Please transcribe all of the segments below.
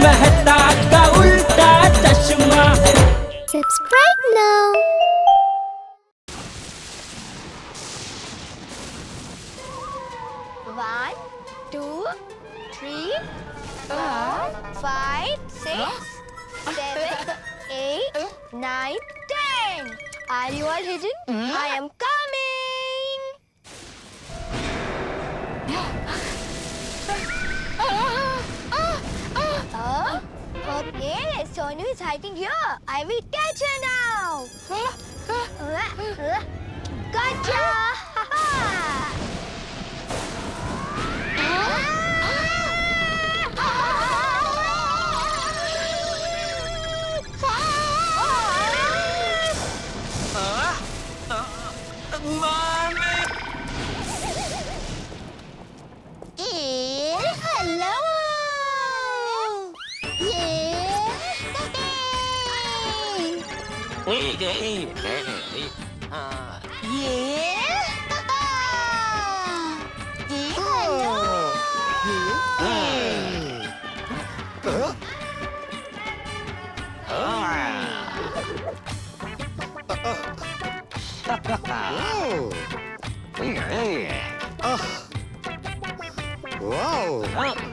मेहता का उल्टा चश्मा है। Subscribe now. One, two, three, four, five, six, seven, 8, 9, 10. Are you all hidden? I am coming. Okay, Sonu is hiding here. I will catch her now. Gotcha! Hello! Wow! Hey!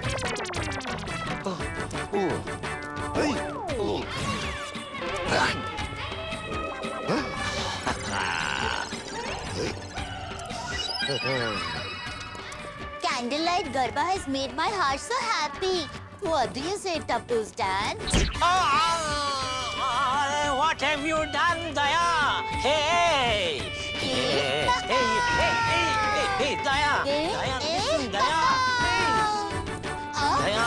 Candlelight Garba has made my heart so happy. What do you say, Tapu's dad? What have you done, Daya? Hey! Hey, Daya! Daya, listen, Daya! Daya!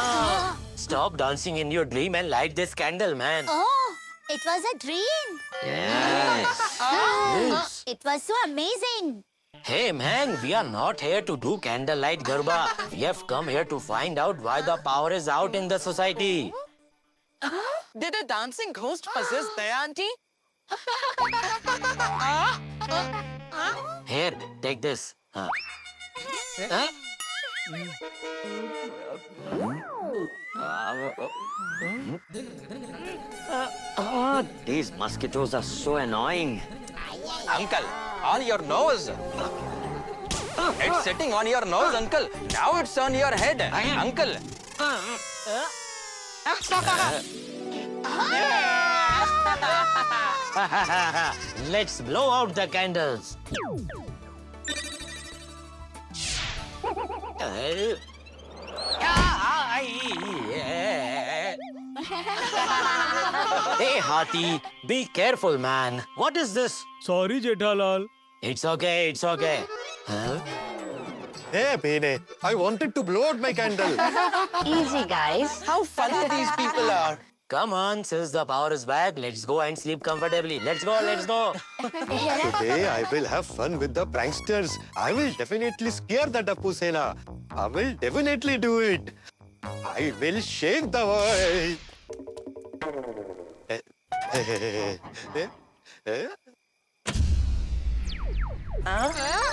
Stop dancing in your dream and light this candle, man. Oh, it was a dream. Yes. Yes. It was so amazing. Hey, man, we are not here to do candlelight Garba. We have come here to find out why the power is out in the society. Did a dancing ghost possess Daya auntie? Here, take this. Huh? These mosquitoes are so annoying. Uncle, on your nose. It's sitting on your nose, uncle. Now it's on your head, uncle. Let's blow out the candles. Hey, Hathi, be careful, man. What is this? Sorry, Jethalal. It's okay, it's okay. Huh? Hey, Pene, I wanted to blow out my candle. Easy, guys. How funny these people are. Come on, since the power is back, let's go and sleep comfortably. Let's go, let's go. Today I will have fun with the pranksters. I will definitely scare the Tapu Sena. I will definitely do it. I will shake the world.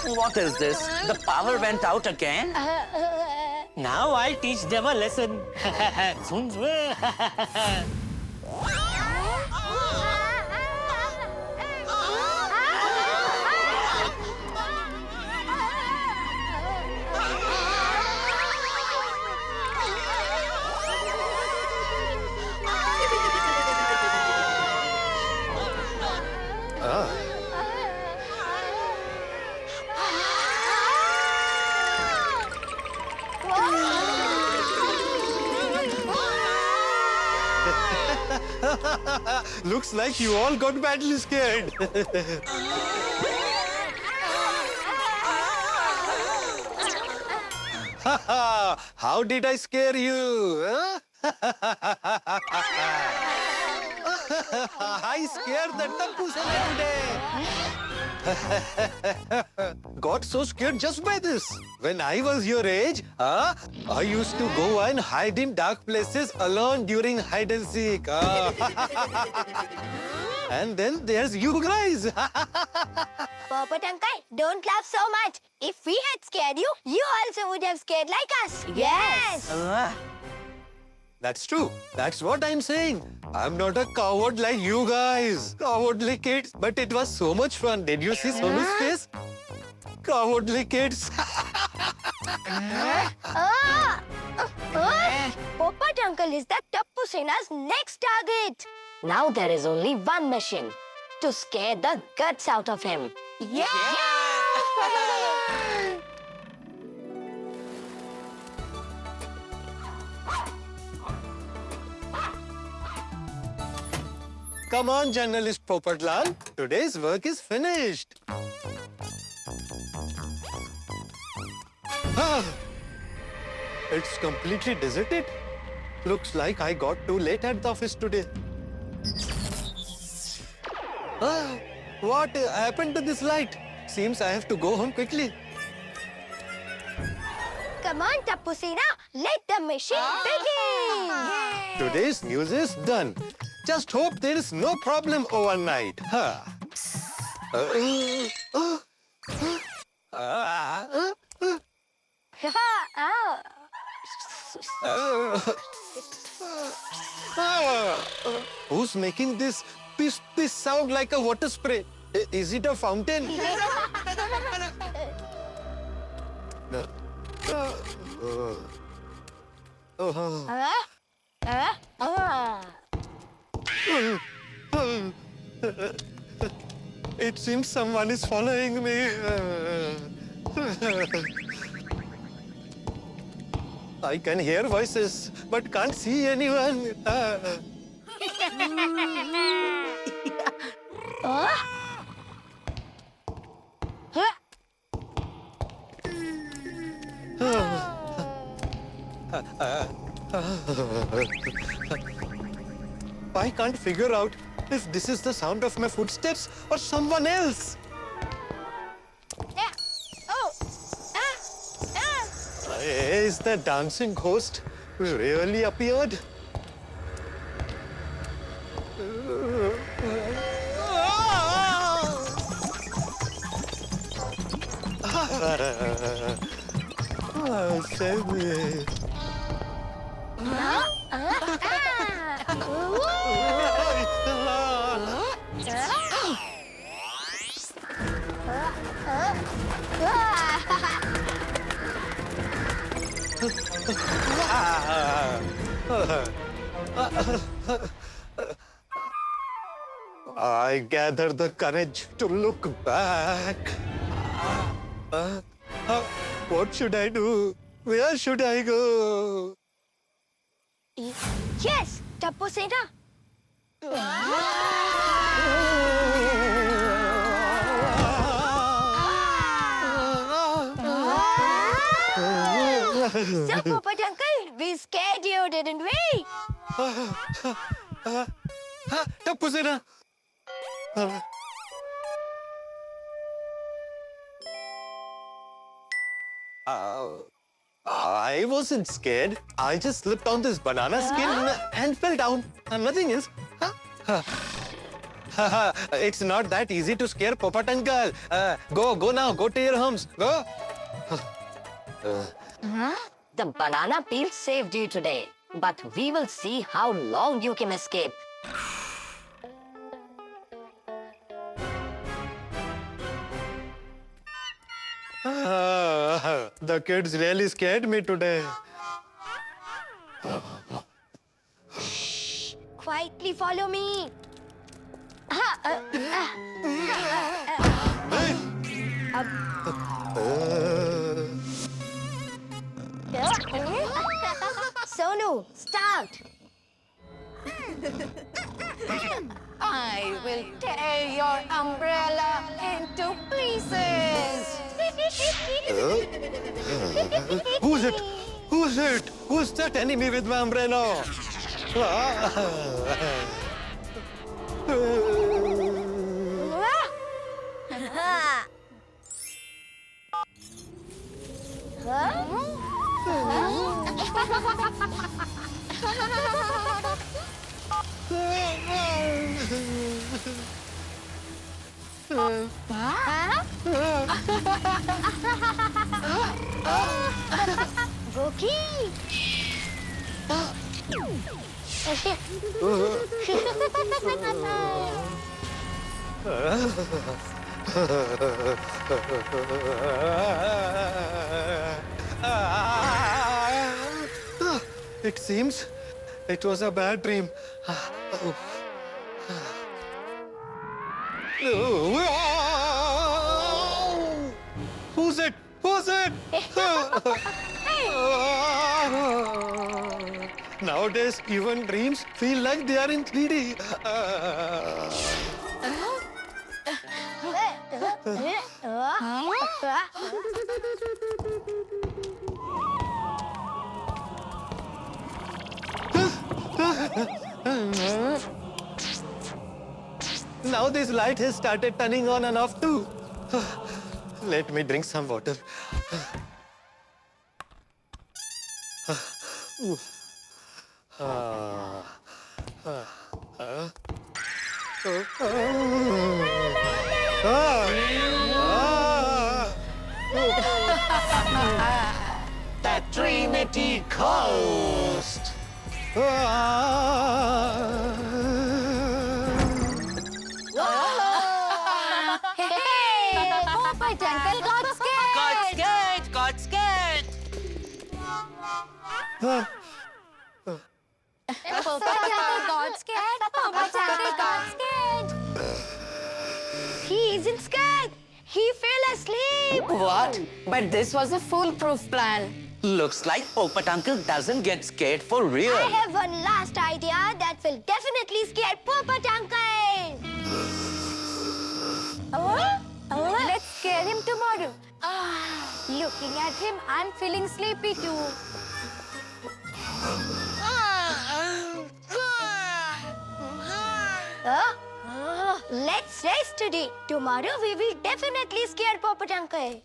What is this? The power went out again? Now I'll teach them a lesson. Looks like you all got badly scared. How did I scare you? Huh? I scared the Tapu Sena today. Got so scared just by this. When I was your age, I used to go and hide in dark places alone during hide and seek. And then there's you guys. Popat uncle, don't laugh so much. If we had scared you, you also would have scared like us. Yes. That's true. That's what I'm saying. I'm not a coward like you guys. Cowardly kids. But it was so much fun. Did you see Sonu's face? Cowardly kids. Popat uncle is the Tappu Sena's next target. Now there is only one mission to scare the guts out of him. Come on, journalist Popatlal. Today's work is finished. Ah, it's completely deserted. Looks like I got too late at the office today. Ah, what happened to this light? Seems I have to go home quickly. Come on, Tappu Sena, let the mission begin. Today's news is done. Just hope there is no problem overnight. Huh. Who's making this sound like a water spray? Is it a fountain? It seems someone is following me. I can hear voices, but can't see anyone. I can't figure out if this is the sound of my footsteps or someone else. Is the dancing ghost really appeared? Save me. I gather the courage to look back. What should I do? Where should I go? Yes, Tappu Sena. So, Popat uncle, we scared you, didn't we? Tappu Sena. I wasn't scared. I just slipped on this banana skin and fell down. Nothing else. It's not that easy to scare Popat uncle. Go now. Go to your homes. Go. The banana peel saved you today, but we will see how long you can escape. The kids really scared me today. Quietly follow me. Sonu, start. I will tear your umbrella into pieces. Who's it? Who's it? Who's that enemy with my umbrella? Goki! It seems it was a bad dream. Who's it? Who's it? Nowadays, even dreams feel like they are in 3D. Now this light has started turning on and off too. Let me drink some water. The Trinity Coast. Hey, Poppet Uncle got scared. Got scared. Poppet Uncle got scared. Poppet Uncle got scared. He isn't scared. He fell asleep. What? But this was a foolproof plan. Looks like Poppet Uncle doesn't get scared for real. I have one last idea that will definitely scare Poppet Uncle. Let's scare him tomorrow. Looking at him, I'm feeling sleepy too. Let's rest today. Tomorrow we will definitely scare Poppet Uncle.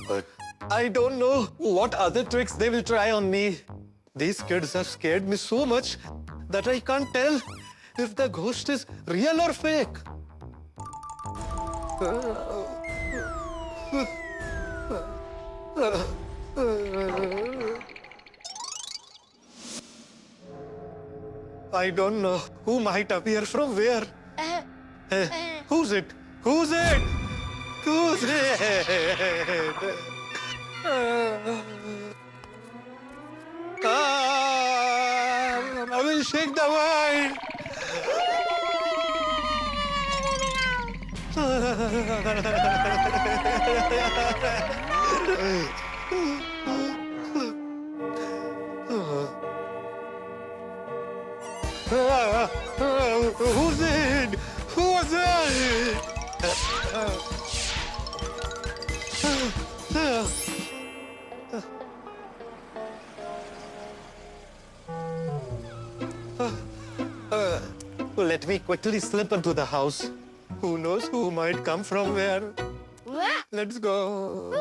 But I don't know what other tricks they will try on me. These kids have scared me so much that I can't tell if the ghost is real or fake. I don't know who might appear from where. Who's it? Who's it? Who's it? I will shake the world. Who's it? Who was it? Let me quickly slip into the house. Who knows who might come from where? Let's go.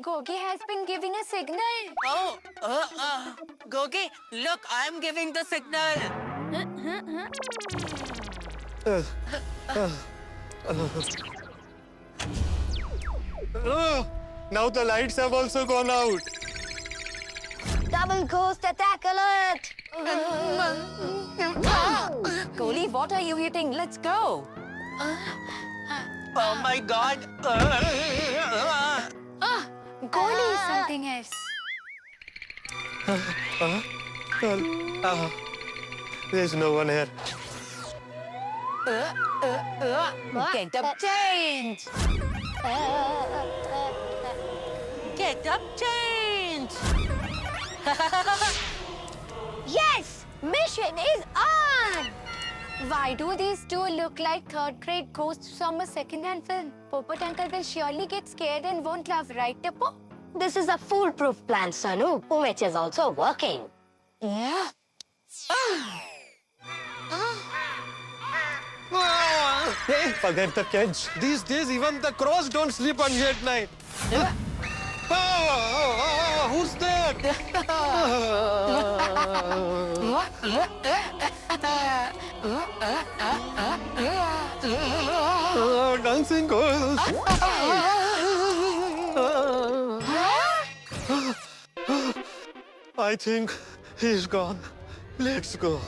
Gogi has been giving a signal. Oh, Gogi, look, I'm giving the signal. Now the lights have also gone out. Double ghost attack alert! Goli, what are you eating? Let's go. Oh my God. Goli is something else. There's no one here. Get up change. Get up change. Yes! Mission is on! Why do these two look like third-grade ghosts from a second-hand film? Poppet Uncle will surely get scared and won't laugh, right, Tippo? This is a foolproof plan, Sanu, which is also working. Yeah. Hey, forget the kids. These days, even the crows don't sleep on you at night. who's that? Dancing ghost. I think he's gone. Let's go.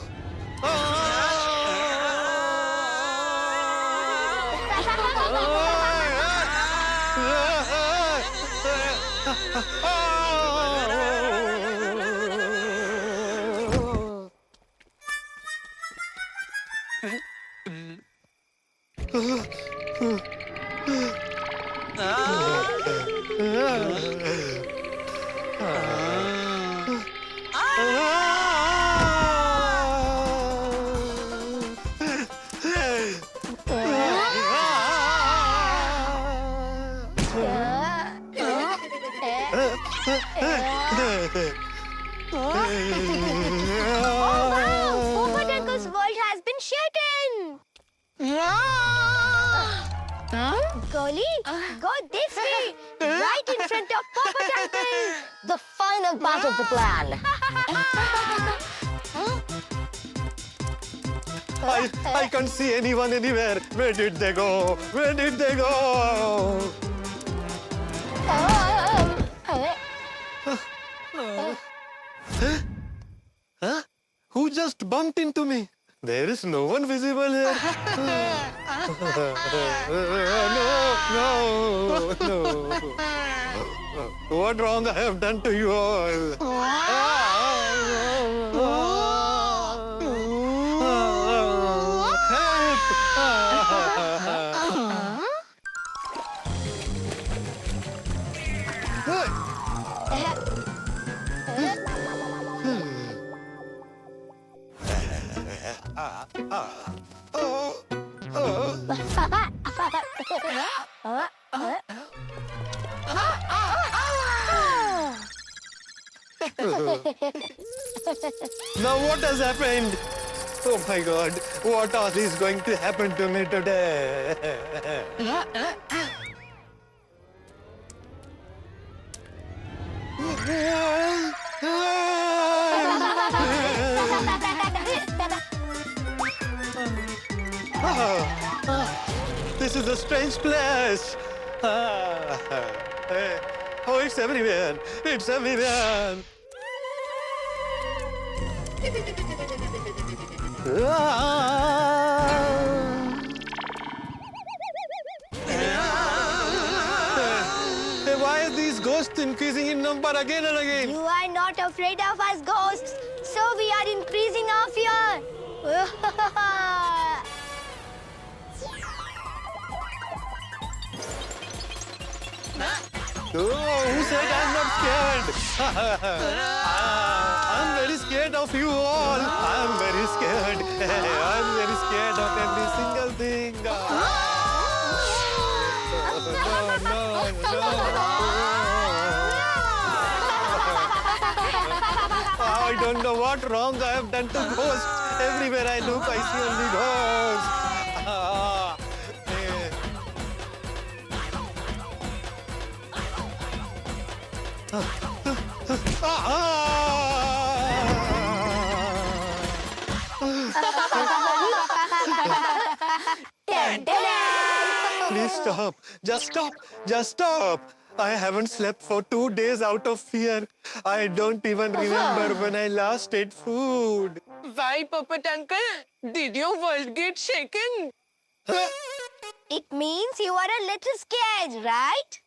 Oh wow! Popo Uncle's world has been shaken! Golly, go this way! Right in front of Popo Uncle! The final part of the plan. I can't see anyone anywhere. Where did they go? Where did they go? Huh? Who just bumped into me? There is no one visible here. No. What wrong I have done to you all? Now what has happened? Oh my God, what all is going to happen to me today? This is a strange place. Oh, it's everywhere. It's everywhere. Why are these ghosts increasing in number again and again? You are not afraid of us ghosts, so we are increasing our fear. Oh, who said I'm not scared? I'm very scared of you all. I'm very scared. I'm very scared of every single thing. No. I don't know what wrong I have done to ghosts. Everywhere I look, I see only ghosts. Please stop. Just stop. Just stop. I haven't slept for 2 days out of fear. I don't even remember when I last ate food. Why, Puppet Uncle? Did your world get shaken? It means you are a little scared, right?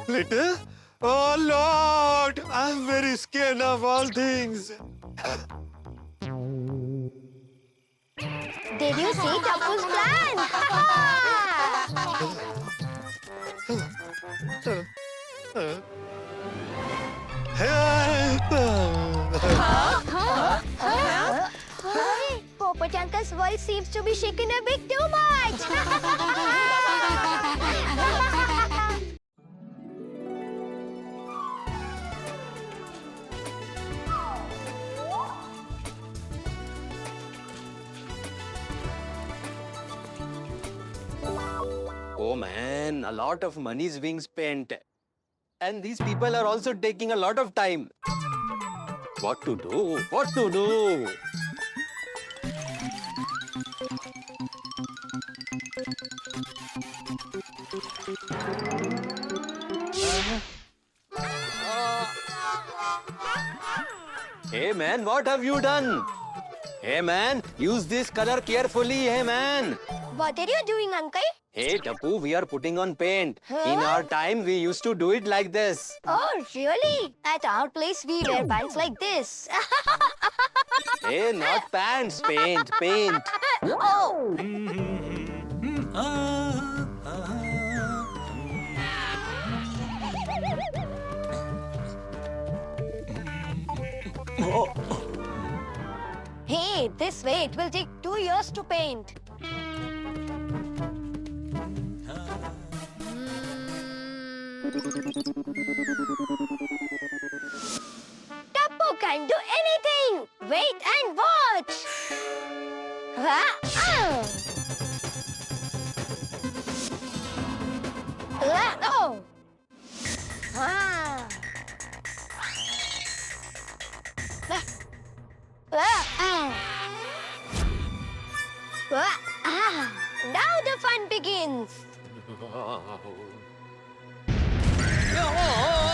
Little? Oh, Lord! I'm very scared of all things. Did you see Tapu's plan? Popo Uncle's voice seems to be shaken a bit too much. Oh man, a lot of money is being spent. And these people are also taking a lot of time. What to do? What to do? Hey man, what have you done? Hey man, use this color carefully, hey man. What are you doing, uncle? Hey Tapu, we are putting on paint. In our time, we used to do it like this. Oh, really? At our place, we wear pants like this. Hey, not pants, paint, paint. Oh! Hey, this way it will take 2 years to paint. Tapu can do anything. Wait and watch. Oh. Ah. Now the fun begins.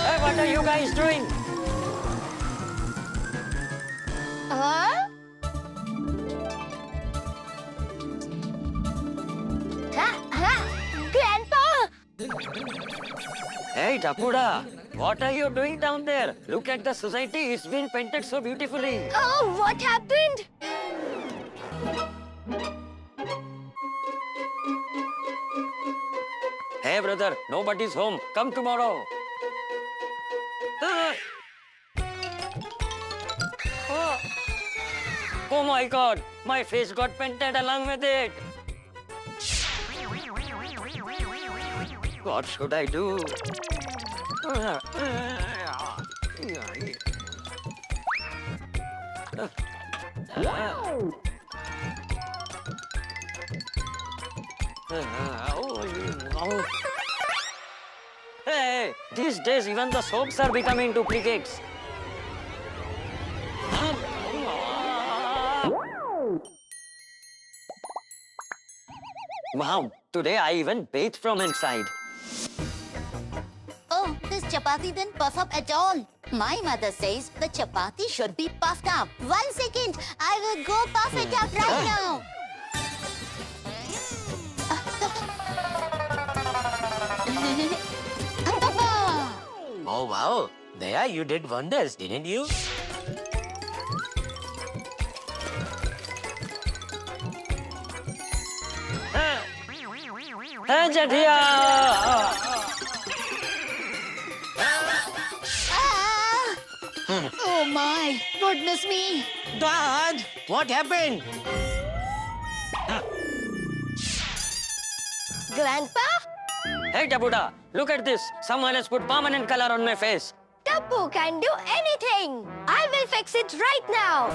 Hey, what are you guys doing? Huh? Grandpa! Hey, Tapuda, what are you doing down there? Look at the society. It's been painted so beautifully. Oh, what happened? Hey, brother, nobody's home. Come tomorrow. Ah. Oh my God, my face got painted along with it. What should I do? Hey, these days even the soaps are becoming duplicates. Wow, today I even bathed from inside. Oh, this chapati didn't puff up at all. My mother says the chapati should be puffed up. 1 second, I will go puff it up right now. Oh wow, Daya, you did wonders, didn't you? Hey, Jatiya! Oh my, goodness me. Dad, what happened? Grandpa? Hey, Tapuda, look at this. Someone has put permanent color on my face. Tapu can do anything. I will fix it right now.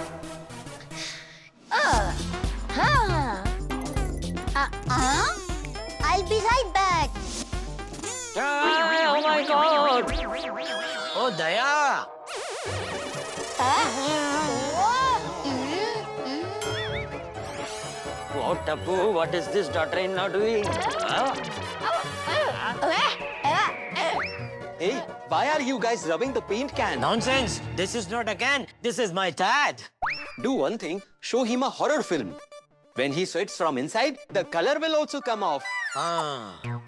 I'll be right back. Oh my God! Oh, Daya! What, Tapu? What is this daughter-in-law doing? Hey, why are you guys rubbing the paint can? Nonsense! This is not a can. This is my dad. Do one thing, show him a horror film. When he sweats from inside, the color will also come off. Ah. No.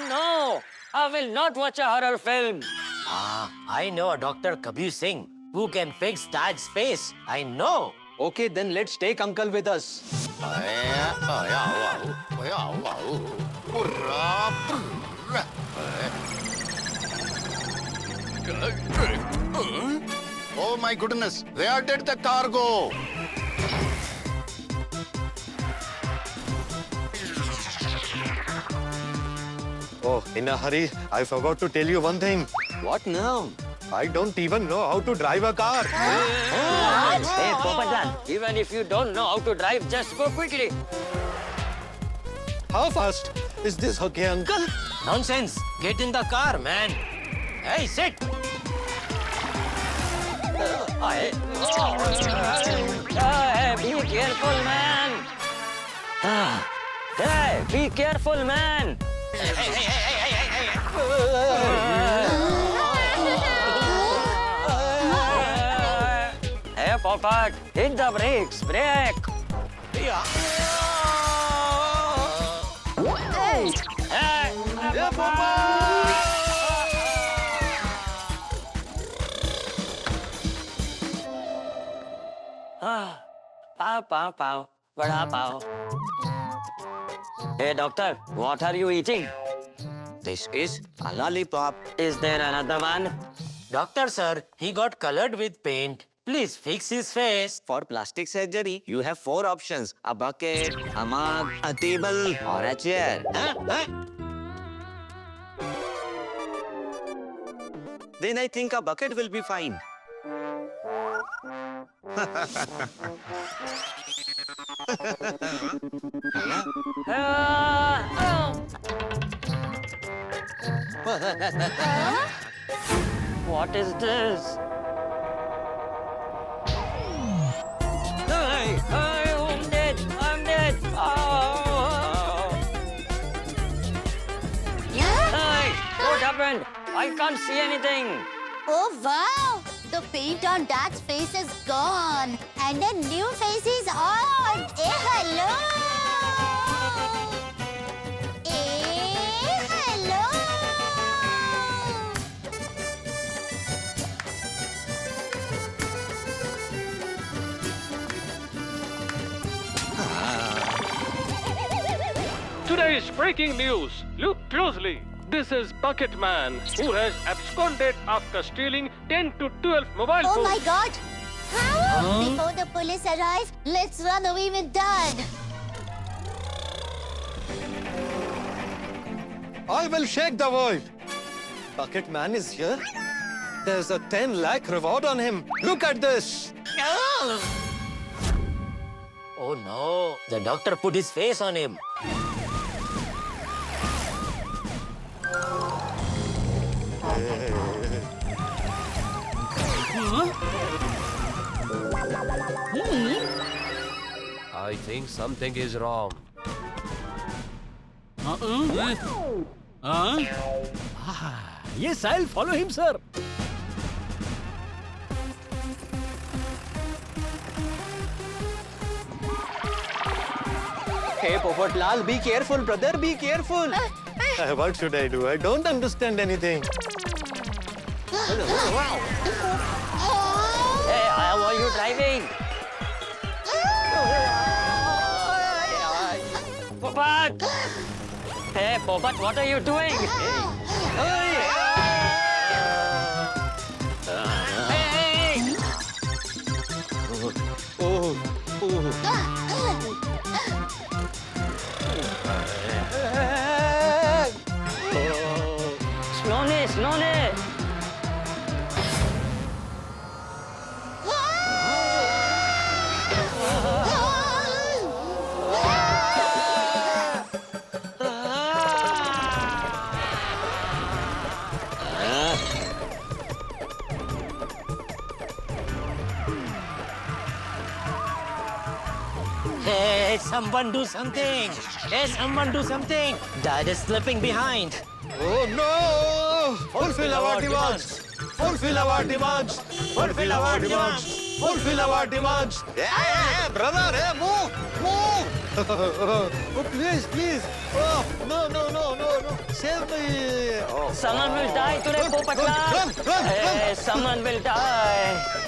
No. I will not watch a horror film. Ah, I know a Dr. Kabir Singh who can fix Dad's face. I know. Okay, then let's take uncle with us. Oh my goodness, where did the car go? Oh, in a hurry, I forgot to tell you one thing. What now? I don't even know how to drive a car. Hey, Popatan, even if you don't know how to drive, just go quickly. How fast is this okay, uncle? Nonsense. Get in the car, man. Hey, sit. Hey, be careful, man. Hey, be careful, man. Hey, Popat, hit the brakes. Brake. Hey, Pow, pow, pow. Vada pow. Hey, doctor, what are you eating? This is a lollipop. Is there another one? Doctor, sir, he got colored with paint. Please fix his face. For plastic surgery, you have 4 options. A bucket, a mug, a table, or a chair. Then I think a bucket will be fine. What is this? Hey, I'm dead. I'm dead. Oh. Hey, what happened? I can't see anything. Oh wow! The paint on Dad's face is gone, and a new face is on. Hello! Hello! Today's breaking news. Look closely. This is Bucket Man, who has absconded after stealing 10 to 12 mobile Oh phones. my God! How? Before the police arrive, let's run away with Dad. I will shake the world. Bucket Man is here. There's a 10 lakh reward on him. Look at this. Oh no, the doctor put his face on him. I think something is wrong. Yes, I'll follow him, sir. Hey, Popatlal, be careful, brother, be careful. What should I do? I don't understand anything. Hey, how are you driving? Popat! Hey, Popat, what are you doing? Hey! Slowly, slowly. Hey, someone do something! Hey, someone do something! Dad is slipping behind. Oh no! Fulfill our demands! Fulfill our demands! Fulfill our demands! Fulfill our demands! Hey, brother, hey, move, move. Oh, please, please! Oh, no, no, no, no, no! Save me! Oh. Someone will die today, Run, Popatla. run, run, Hey, run. someone will die.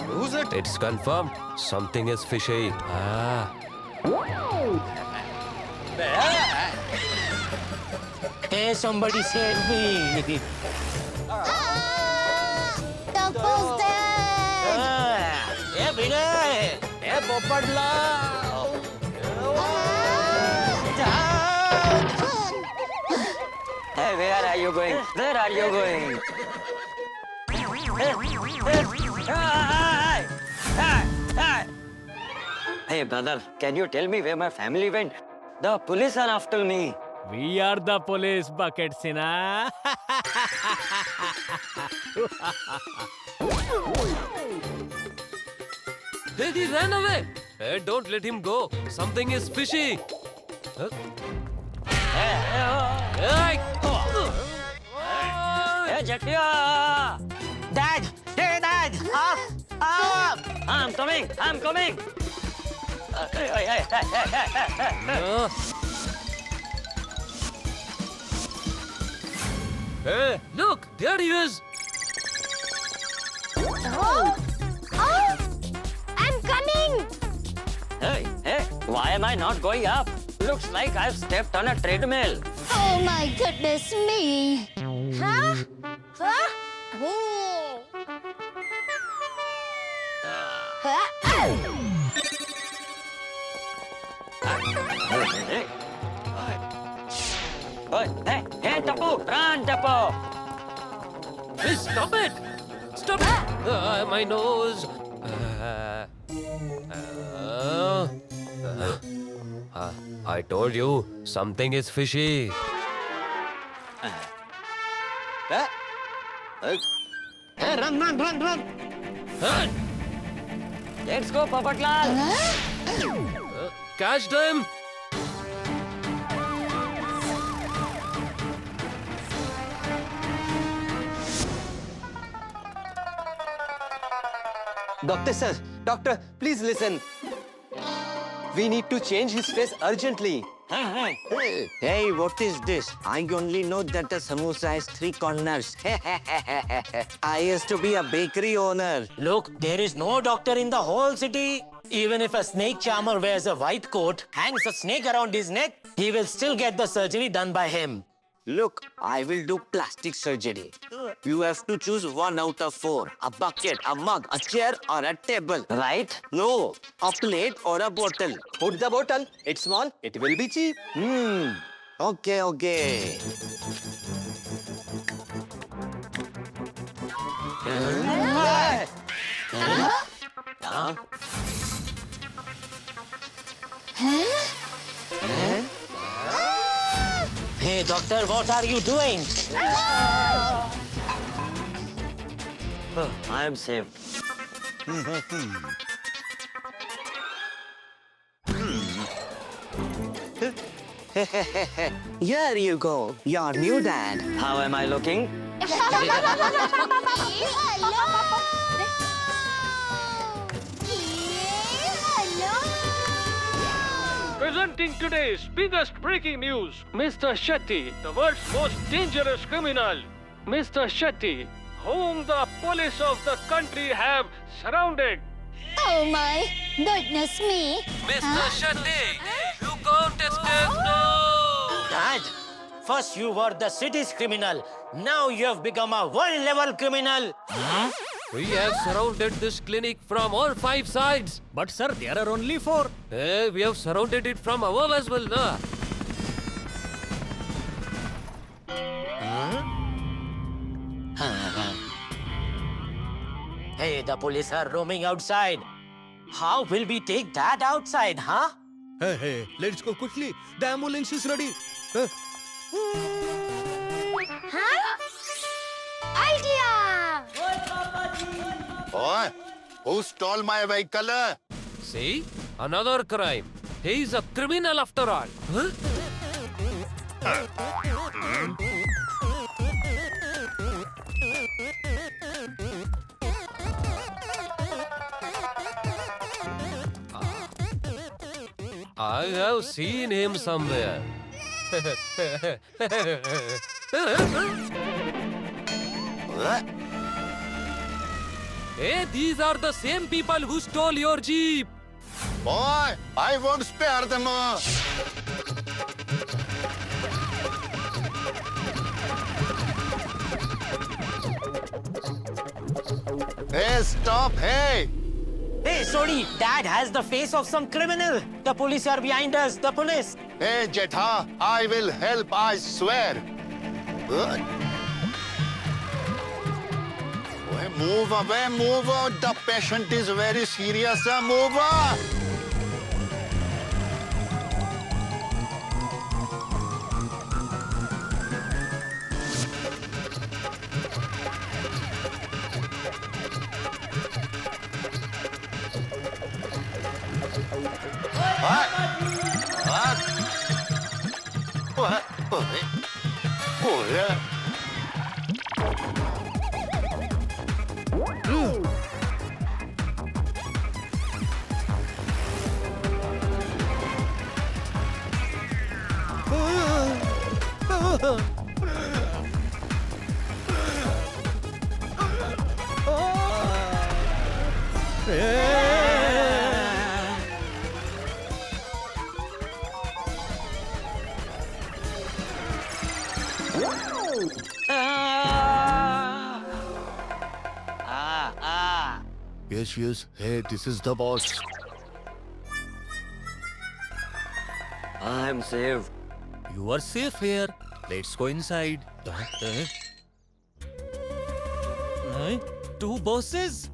Who's it? It's confirmed. Something is fishy. Hey, somebody save me. The ghost dead! Hey, Vinay. Hey, Popatla. where are you going? Where are you going? Hey, brother, can you tell me where my family went? The police are after me. We are the police, Bucket Sinha. Hey, he ran away. Hey, don't let him go. Something is fishy. Huh? Hey! Hey, Jatiya! Dad! Hey, Dad! Up! Up! I'm coming! I'm coming! Hey, look, there he is. Oh! I'm coming! Hey, why am I not going up? Looks like I've stepped on a treadmill. Oh my goodness me. Huh? Huh? Oh. Hey, Tapu! Run, Tapu! Hey, stop it! Stop it! My nose. I told you, something is fishy. Hey, run! Let's go, Papatlal! Catch them! Doctor sir, doctor, please listen. We need to change his face urgently. Hey, what is this? I only know that the samosa has 3 corners. I used to be a bakery owner. Look, there is no doctor in the whole city. Even if a snake charmer wears a white coat, hangs a snake around his neck, he will still get the surgery done by him. Look, I will do plastic surgery. You have to choose 1 out of 4. A bucket, a mug, a chair or a table. Right? No, a plate or a bottle. Put the bottle. It's small. It will be cheap. Okay. Hey, doctor, what are you doing? I am safe. Here you go, your new dad. How am I looking? Presenting today's biggest breaking news, Mr. Shetty, the world's most dangerous criminal. Mr. Shetty, whom the police of the country have surrounded. Oh my goodness me. Mr. Shetty, you can't escape now. Dad, first you were the city's criminal. Now you have become a world-level criminal. We have surrounded this clinic from all 5 sides. But sir, there are only 4. We have surrounded it from above as well, na? Hey, the police are roaming outside. How will we take that outside, huh? Hey, let's go quickly. The ambulance is ready. Idea! Boy, who stole my vehicle? See? Another crime. He is a criminal after all. Huh? I have seen him somewhere. Hey, these are the same people who stole your Jeep. Boy, I won't spare them. Hey, stop, hey! Hey, sorry, Dad has the face of some criminal. The police are behind us, the police. Hey, Jetha, I will help, I swear. Good. Boy, move away, move out. The patient is very serious. Move on. Yes. Hey, this is the boss. I'm safe. You are safe here. Let's go inside. Two bosses?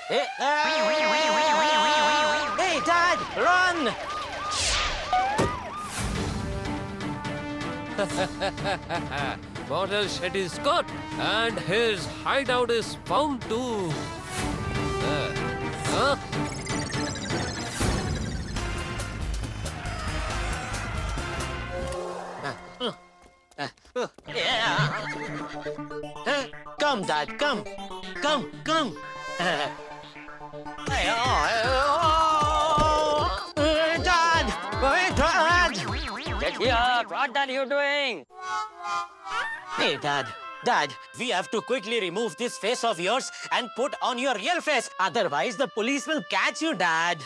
Hey, hey, Dad, run! Mortal Shetty is caught, and his hideout is found too. Come, Dad, come. Dad! Wait, Dad! Get here. What are you doing? Hey, Dad, we have to quickly remove this face of yours and put on your real face. Otherwise, the police will catch you, Dad.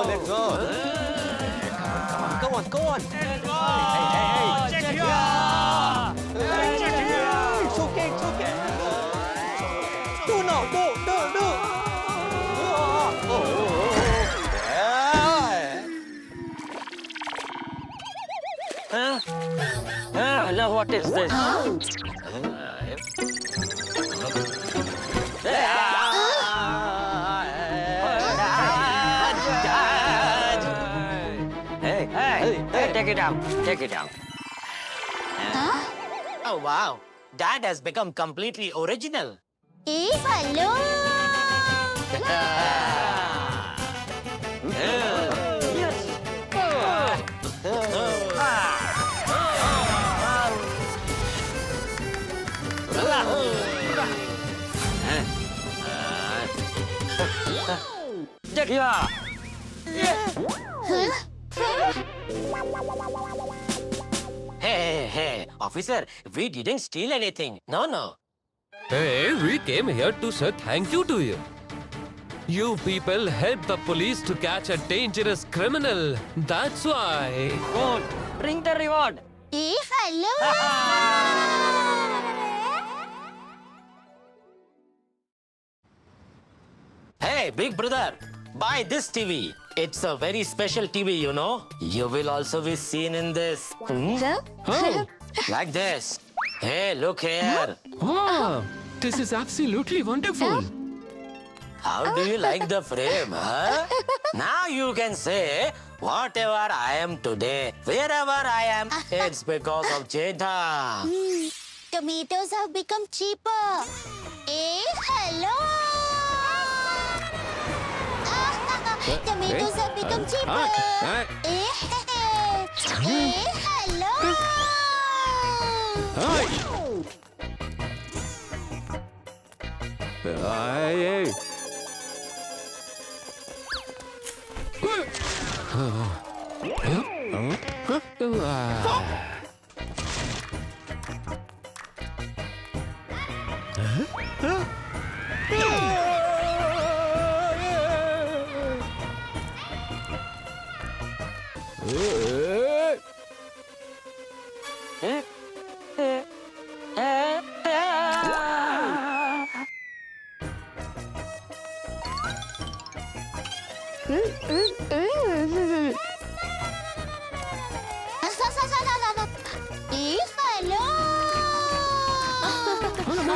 Let's go. Go on. Hey, Check check here. It's okay. Do now. Do. Now what is this? Hey, take it down. Oh, wow. Dad has become completely original. Hey, hello. Check here. Hey, officer, we didn't steal anything. No. Hey, we came here to say thank you to you. You people helped the police to catch a dangerous criminal. That's why. Good. Bring the reward. Hey, hello. Hey, big brother, buy this TV. It's a very special TV, you know. You will also be seen in this. Oh, Like this. Hey, look here. wow. This is absolutely wonderful. How do you like the frame, huh? Now you can say, whatever I am today, wherever I am, it's because of Jetha. Tomatoes have become cheaper. Hey, hello. Tomatoes have become cheaper. Hey, hello.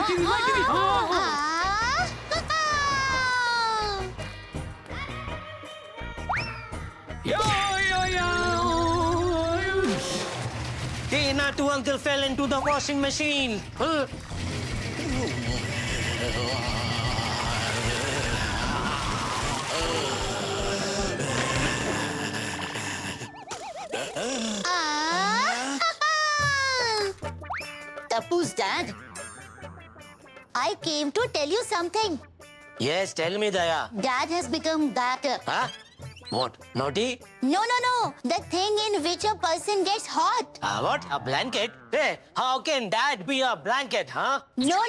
Hey, Natu uncle fell into the washing machine. Tapu's dad, I came to tell you something. Yes, tell me, Daya. Dad has become that. Huh? What? Naughty? No. The thing in which a person gets hot. What? A blanket? Hey, how can that be a blanket, huh? No.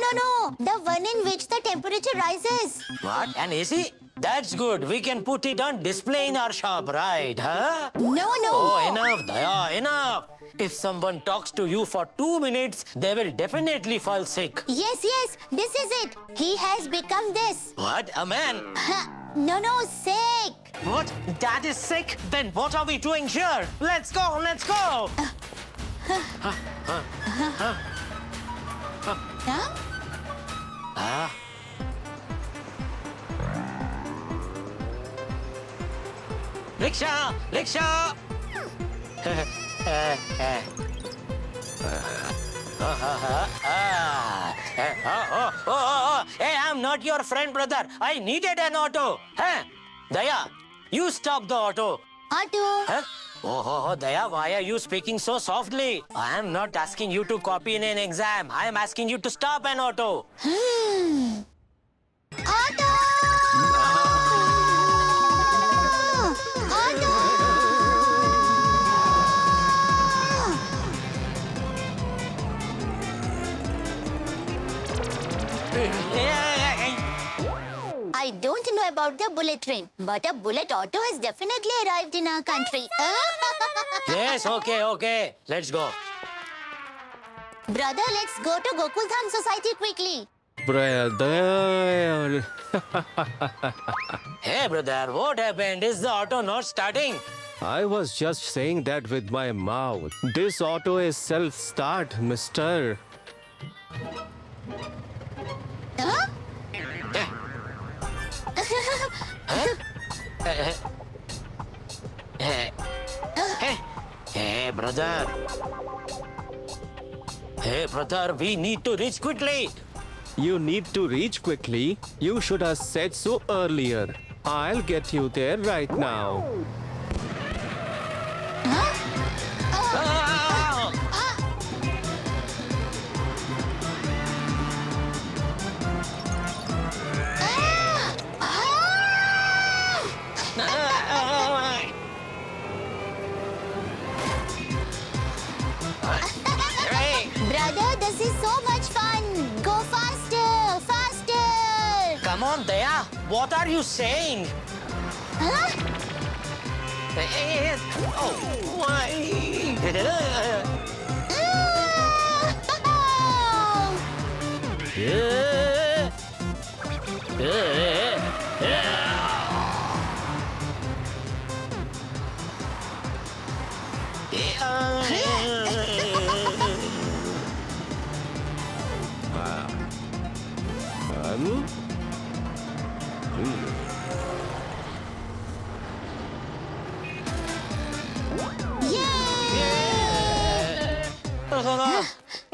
The one in which the temperature rises. What? An AC? That's good. We can put it on display in our shop, right? Huh? No. Oh, enough, Daya, enough. If someone talks to you for 2 minutes, they will definitely fall sick. Yes. This is it. He has become this. What? A man? No, sick. What? Dad is sick? Then what are we doing here? Let's go, let's go! Huh? Rickshaw! Rickshaw! Hey, I'm not your friend, brother. I needed an auto. Huh? Daya, you stop the auto. Auto. Huh? Oh, Daya, why are you speaking so softly? I am not asking you to copy in an exam. I am asking you to stop an auto. Auto! I don't know about the bullet train, but a bullet auto has definitely arrived in our country. Yes, okay. Let's go. Brother, let's go to Gokuldham Society quickly. Brother. Hey, brother, what happened? Is the auto not starting? I was just saying that with my mouth. This auto is self-start, mister. Huh? Hey, brother. Hey, brother, we need to reach quickly. You need to reach quickly. You should have said so earlier. I'll get you there right now. Brother, this is so much fun. Go faster, faster. Come on, Daya. What are you saying? Huh? Oh, why?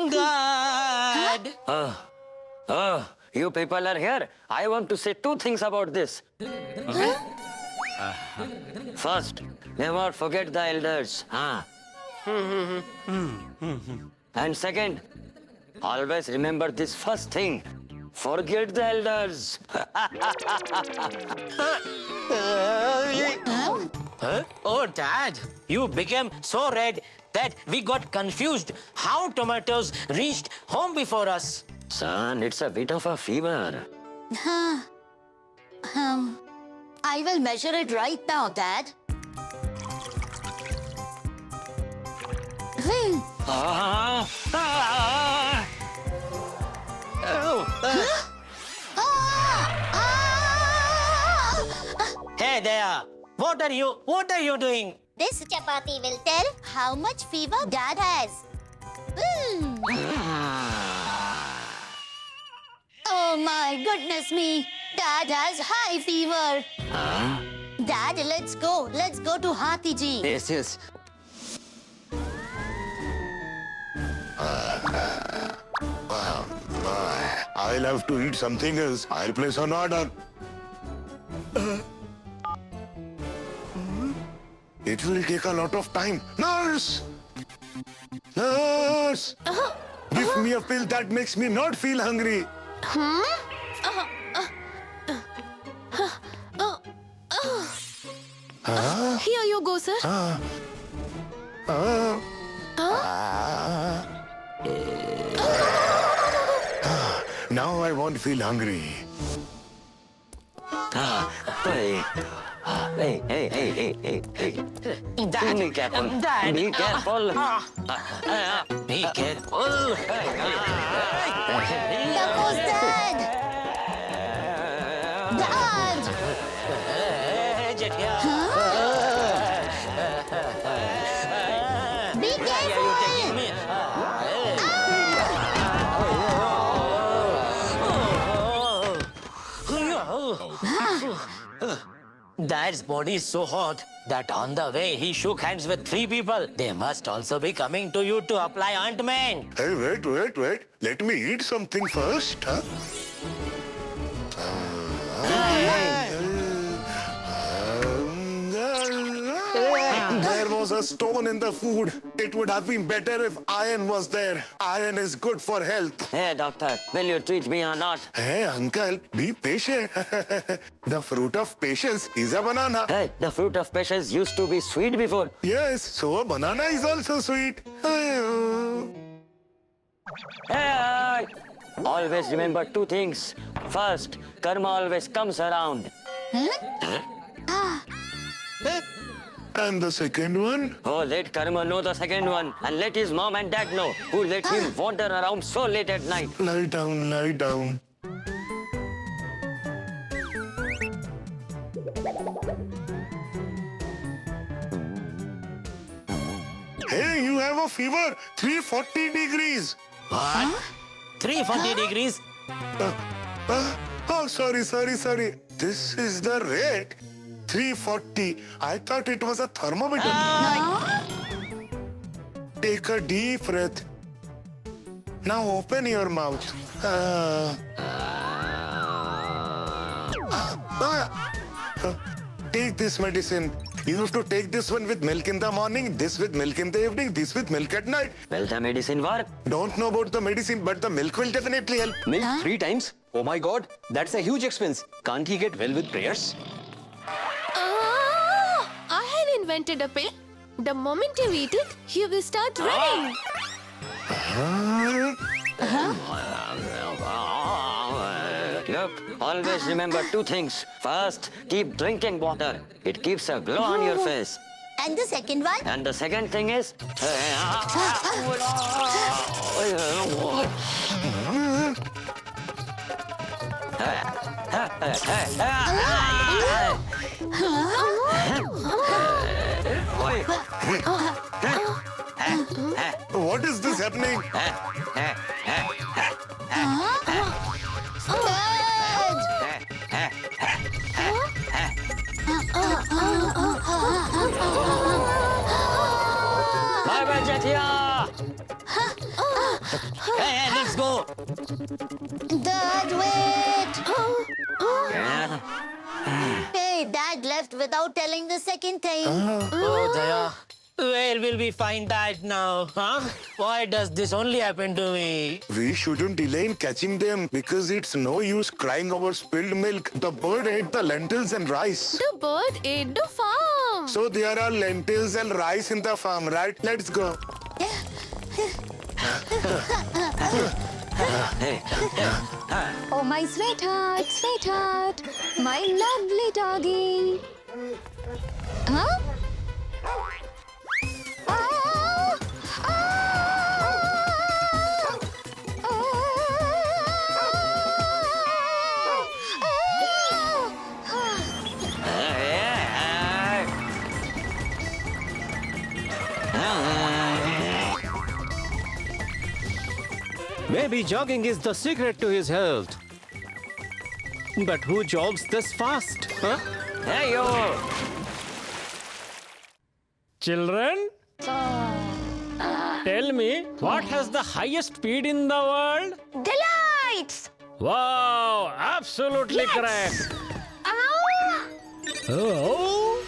God! You people are here. I want to say 2 things about this. First, never forget the elders. And second, always remember this first thing. Forget the elders. Huh? Oh, Dad, you became so red that we got confused how tomatoes reached home before us. Son, it's a bit of a fever. I will measure it right now, Dad. Hey there, what are you doing? This chapati will tell how much fever Dad has. goodness me. Dad has high fever. Dad, let's go. Let's go to Hathi Ji. Yes, yes. I'll have to eat something else. I'll place an order. It will take a lot of time. Nurse! Nurse! Give me a pill that makes me not feel hungry. Here you go, sir. Now I won't feel hungry. Hey, hey. Dad. Be careful. Dad. Be careful. Be careful. There goes Dad. Dad. Be careful. Dad's body is so hot that on the way he shook hands with 3 people. They must also be coming to you to apply ointment. Hey, wait. Let me eat something first. Huh? There was a stone in the food. It would have been better if iron was there. Iron is good for health. Hey, doctor, will you treat me or not? Hey, uncle, be patient. The fruit of patience is a banana. Hey, the fruit of patience used to be sweet before. Yes, so a banana is also sweet. Hey! Always remember 2 things. First, karma always comes around. And the second one? Oh, let karma know the second one. And let his mom and dad know, who let him wander around so late at night. Lie down, lie down. Hey, you have a fever. 340 degrees. What? 340 degrees? Oh, sorry. This is the rate. 340. I thought it was a thermometer. Take a deep breath. Now open your mouth. Take this medicine. You have to take this one with milk in the morning, this with milk in the evening, this with milk at night. Will the medicine work? Don't know about the medicine, but the milk will definitely help. Milk 3 times? Oh my god, that's a huge expense. Can't he get well with prayers? I had invented a pill. The moment you eat it, you will start running. Look, always remember 2 things. First, keep drinking water. It keeps a glow on your face. And the second one? And the second thing is... What is this happening? Bye-bye, Jatia! Hey, let's go! Dad, wait! Hey, Dad left without telling the second time. Oh, Jaya. Where will we find Dad now, huh? Why does this only happen to me? We shouldn't delay in catching them because it's no use crying over spilled milk. The bird ate the lentils and rice. The bird ate the farm. So there are lentils and rice in the farm, right? Let's go. Oh, my sweetheart, my lovely doggy. Huh? Maybe jogging is the secret to his health. But who jogs this fast? Huh? Hey, yo! Children, tell me, what has the highest speed in the world? Delights! Wow, absolutely correct. Oh.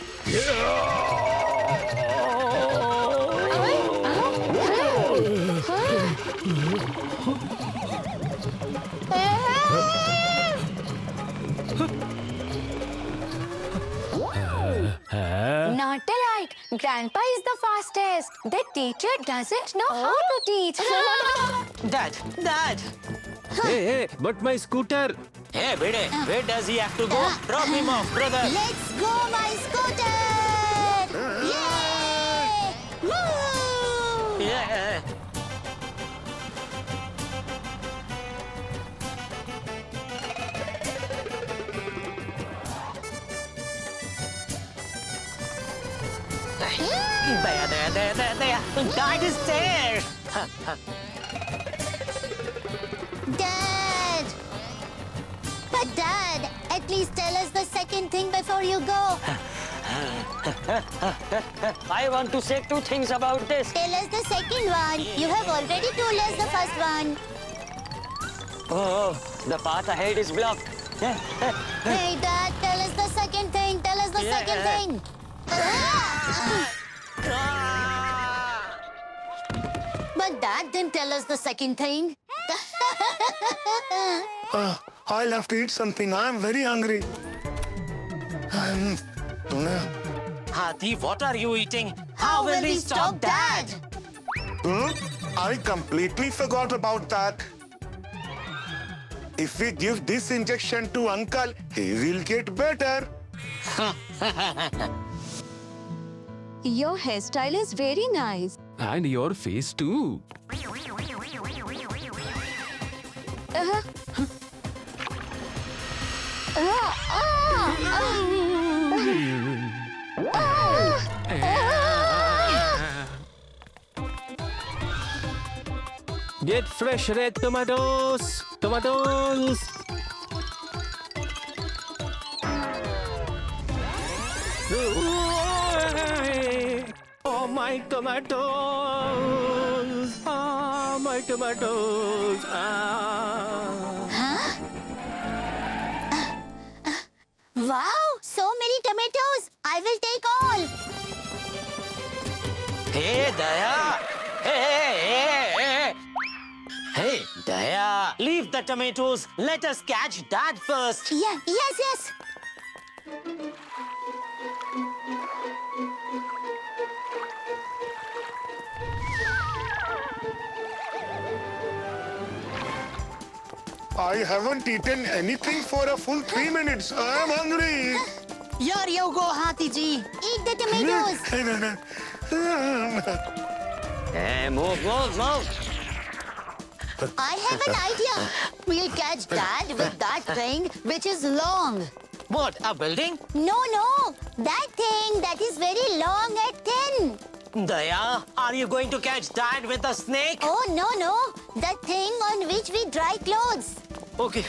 Not alike. Grandpa is the fastest. The teacher doesn't know how to teach. Dad! Hey, but my scooter. Hey, Bide, where does he have to go? Drop him off, brother. Let's go, my scooter! Yay! Woo! Yeah. There. Dad is there. Dad! But Dad, at least tell us the second thing before you go. I want to say two things about this. Tell us the second one. You have already told us the first one. Oh, the path ahead is blocked. Hey, Dad, tell us the second thing. Tell us the second thing. But Dad didn't tell us the second thing. I'll have to eat something. I'm very hungry. Hathi, what are you eating? How will we stop Dad? I completely forgot about that. If we give this injection to Uncle, he will get better. Your hairstyle is very nice. And your face too. Get fresh red tomatoes. Tomatoes. Oh, my tomatoes. Ah, my tomatoes. Ah. Wow, so many tomatoes. I will take all. Hey, Daya! Hey, Daya! Leave the tomatoes. Let us catch Dad first. Yeah, yes. I haven't eaten anything for a full 3 minutes. I'm hungry. Here you go, Hathi ji. Eat the tomatoes. Hey, move. I have an idea. We'll catch Dad with that thing which is long. What, a building? No. That thing that is very long and thin. Daya, are you going to catch Dad with a snake? Oh, no. That thing on which we dry clothes. Okay.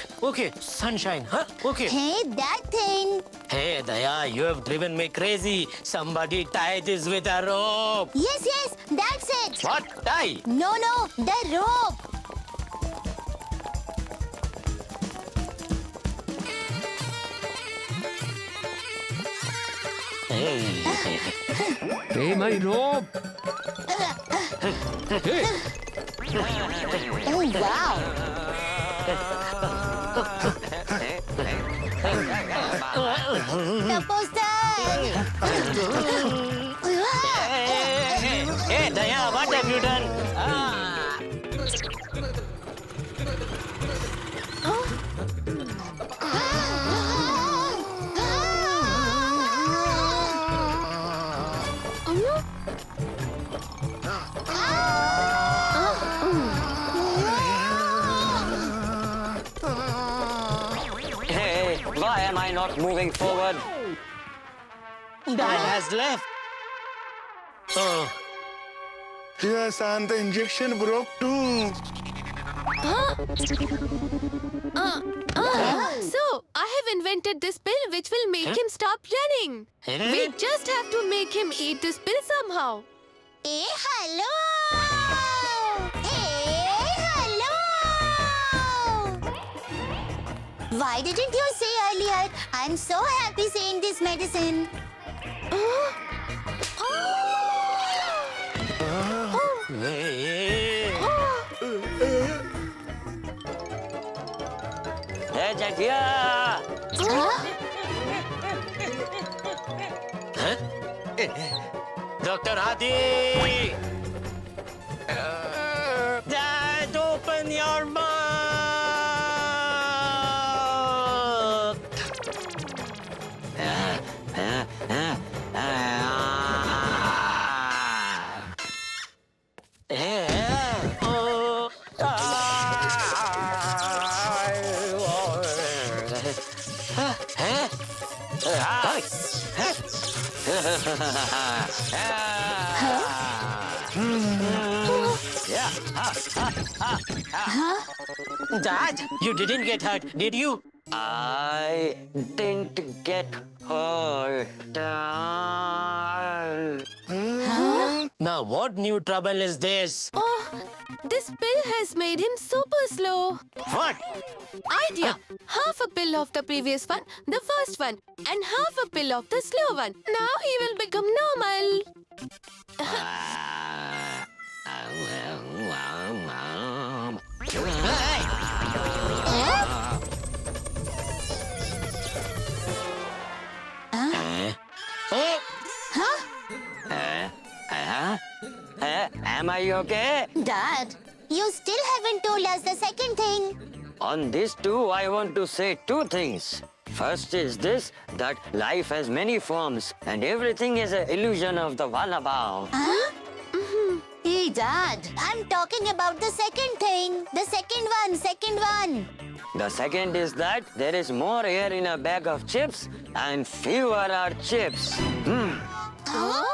Sunshine, huh? Okay. Hey, that thing. Hey, Daya, you have driven me crazy. Somebody tie this with a rope. Yes, that's it. What? Tie? No, the rope. Hey, my rope. Hey. Oh, wow. The poster. Hey, Daya, what have you done? Hey, why am I not moving forward? Dad has left. Oh. Yes, and the injection broke too. So, I invented this pill which will make him stop running. We just have to make him eat this pill somehow. Hey, hello! Hey, hello! Why didn't you say earlier? I'm so happy seeing this medicine. Hey, Jatia! Dr. Hadi! Dad, open your mouth! Dad, you didn't get hurt, did you? I didn't get hurt. Now, what new trouble is this? Oh, this pill has made him super slow. What? Idea. Half a pill of the previous one, the first one, and half a pill of the slow one. Now he will become normal. Am I okay? Dad, you still haven't told us the second thing. On this too, I want to say two things. First is this, that life has many forms and everything is an illusion of the Valabao. Huh? Hey, Dad, I'm talking about the second thing. The second one. The second is that there is more air in a bag of chips and fewer are chips. Huh?